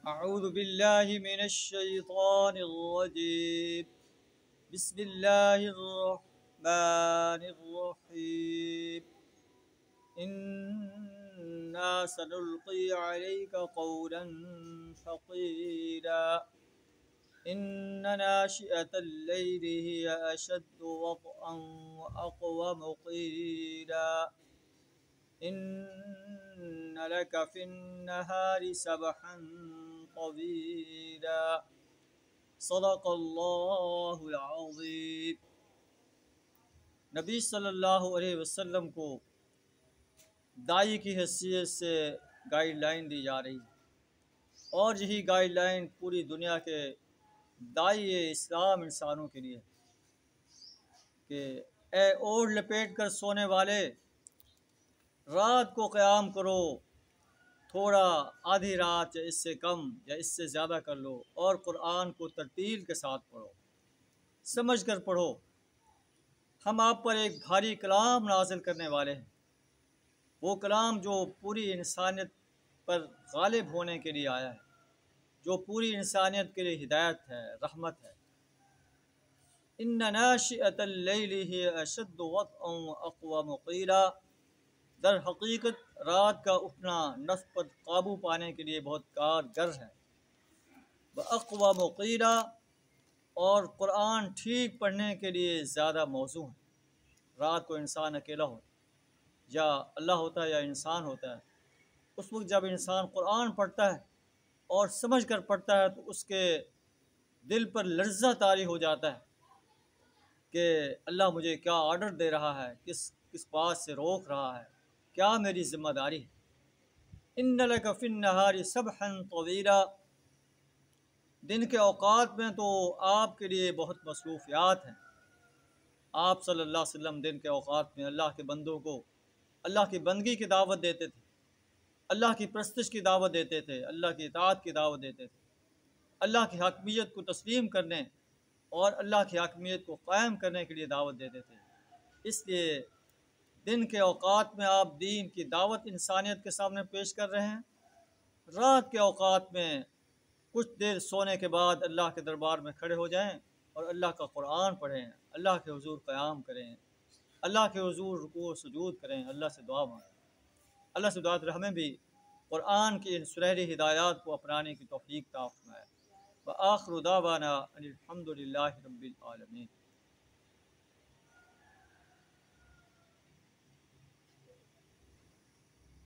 अऊज़ु बिल्लाहि मिनश शैतानिर रजीम। बिस्मिल्लाहिर रहमानिर रहीम। इन्ना सनुल्क़ी अलैका क़ौलन सक़ीला। इन्न नाशिअतल लैलि हिय अशद्दु वत्अन व अक़वमु क़ीला। इन्न लक फ़िन्नहारि सबहन तवीला। सदक़ल्लाहुल अज़ीम। नबी सल्लल्लाहु अलैहि वसल्लम को दाई की हैसियत से गाइडलाइन दी जा रही है और यही गाइडलाइन पूरी दुनिया के दाई इस्लाम इंसानों के लिए कि ए ओढ़ लपेट कर सोने वाले, रात को क़याम करो, थोड़ा आधी रात या इससे कम या इससे ज़्यादा कर लो और क़ुरआन को तरतील के साथ पढ़ो, समझ कर पढ़ो। हम आप पर एक भारी कलाम नाज़िल करने वाले हैं, वो कलाम जो पूरी इंसानियत पर गालिब होने के लिए आया है, जो पूरी इंसानियत के लिए हिदायत है, रहमत है। इन्ना नाशिअतल लैलि हिय अशद्दु वत्अन व अक़वमु क़ीला। दर हकीकत रात का उठना नफ्स पर काबू पाने के लिए बहुत कारगर है। व अक़वमु क़ीला, और क़ुरआन ठीक पढ़ने के लिए ज़्यादा मौज़ू है। रात को इंसान अकेला हो या अल्लाह होता है या इंसान होता है, उस वक्त जब इंसान क़ुरआन पढ़ता है और समझ कर पढ़ता है तो उसके दिल पर लर्ज़ा तारी हो जाता है कि अल्लाह मुझे क्या ऑर्डर दे रहा है, किस किस बात से रोक रहा है, क्या मेरी ज़िम्मेदारी है। इन्न लक फ़िन्नहारि सबहन तवीला। दिन के औक़ात में तो आपके लिए बहुत मसरूफ़ियात हैं। आप सल्लल्लाहु अलैहि वसल्लम दिन के औक़ात में अल्लाह के बंदों को अल्लाह की बंदगी की दावत देते थे, अल्लाह की परस्तिश की दावत देते थे, अल्लाह की इताअत की दावत देते थे, अल्लाह की हकमियत को तस्लीम करने और अल्लाह की हकमियत को क़ायम करने के लिए दावत देते थे। इसलिए दिन के औक़ात में आप दीन की दावत इंसानियत के सामने पेश कर रहे हैं। रात के औक़ात में कुछ देर सोने के बाद अल्लाह के दरबार में खड़े हो जाएं और अल्लाह का क़ुरआन पढ़ें, अल्लाह के हुज़ूर क़याम करें, अल्लाह के हुज़ूर रुकू व सुजूद करें, अल्लाह से दुआ मांगें। अल्लाह से दुआ हमें भी क़ुरआन की इन सुनहरी हिदायत को अपनाने की तौफ़ीक़ अता फ़रमाए। व आख़िरु दावाना अनिल हम्दुलिल्लाहि रब्बिल आलमीन।